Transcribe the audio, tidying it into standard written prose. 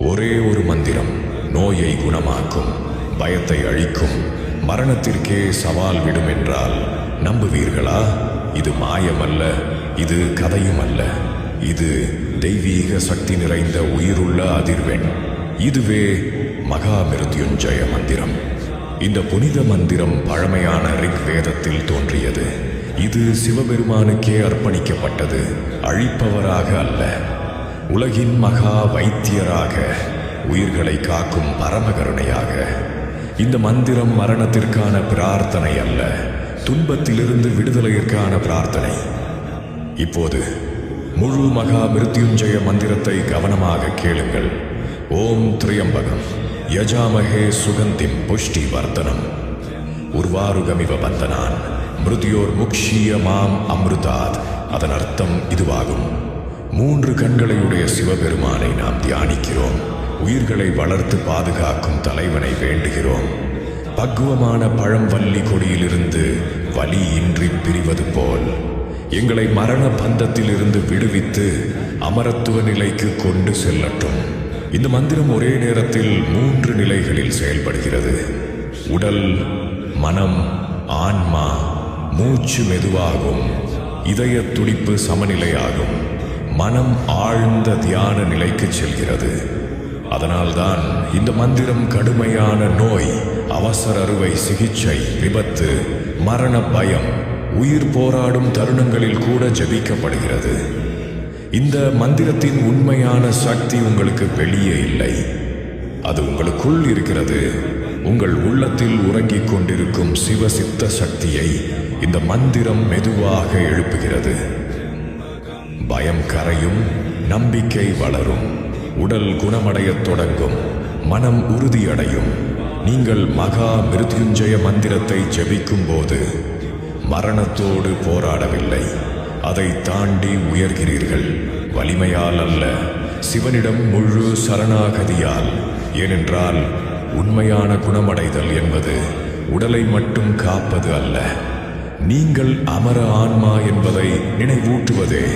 ஒரே ஒரு மந்திரம் நோயை குணமாக்கும், பயத்தை அழிக்கும், மரணத்திற்கே சவால் விடும் என்றால் நம்புவீர்களா? இது மாயமல்ல, இது கதையும் அல்ல. இது தெய்வீக சக்தி நிறைந்த உயிருள்ள அதிர்வெண். இதுவே மகா மிருத்யுஞ்சய மந்திரம். இந்த புனித மந்திரம் பழமையான ரிக் வேதத்தில் தோன்றியது. இது சிவபெருமானுக்கே அர்ப்பணிக்கப்பட்டது, அழிப்பவராக அல்ல. உலகின் மகா வைத்தியராக, உயிர்களை காக்கும் பரமகருணையாக. இந்த மந்திரம் மரணத்திற்கான பிரார்த்தனை அல்ல, துன்பத்திலிருந்து விடுதலையிற்கான பிரார்த்தனை. இப்போது முழு மகா மிருத்யுஞ்சய மந்திரத்தை கவனமாக கேளுங்கள். ஓம் திரியம்பகம் யஜாமஹே சுகந்திம் புஷ்டி வர்தனம் உர்வாருகமிவ பந்தனான் மிருத்யோர் முக்ஷிய மாம் அம்ருதாத். அதன் அர்த்தம் இதுவாகும். 3 கண்களையுடைய சிவபெருமானை நாம் தியானிக்கிறோம். உயிர்களை வளர்த்து பாதுகாக்கும் தலைவனை வேண்டுகிறோம். பக்குவமான பழம்வல்லி கொடியிலிருந்து வலி இன்றி பிரிவது போல் எங்களை மரண பந்தத்தில் இருந்து விடுவித்து அமரத்துவ நிலைக்கு கொண்டு செல்லட்டும். இந்த மந்திரம் ஒரே நேரத்தில் 3 நிலைகளில் செயல்படுகிறது. உடல், மனம், ஆன்மா. மூச்சு மெதுவாகும், இதய துடிப்பு சமநிலையாகும், மனம் ஆழ்ந்த தியான நிலைக்கு செல்கிறது. அதனால்தான் இந்த மந்திரம் கடுமையான நோய், அவசர அறுவை சிகிச்சை, விபத்து, மரண பயம், உயிர் போராடும் தருணங்களில் கூட ஜபிக்கப்படுகிறது. இந்த மந்திரத்தின் உண்மையான சக்தி உங்களுக்கு வெளியே இல்லை, அது உங்களுக்குள் இருக்கிறது. உங்கள் உள்ளத்தில் உறங்கிக் கொண்டிருக்கும் சிவசித்த சக்தியை இந்த மந்திரம் மெதுவாக எழுப்புகிறது. பயம் கரையும், நம்பிக்கை வளரும், உடல் குணமடையத் தொடங்கும், மனம் உறுதியடையும். நீங்கள் மகா மிருத்யுஞ்சய மந்திரத்தை ஜபிக்கும் போது மரணத்தோடு போராடவில்லை, அதை தாண்டி உயர்கிறீர்கள். வலிமையால் அல்ல, சிவனிடம் முழு சரணாகதியால். ஏனென்றால் உண்மையான குணமடைதல் என்பது உடலை மட்டும் காப்பது அல்ல, நீங்கள் அமர ஆன்மா என்பதை நினைவூட்டுவதே.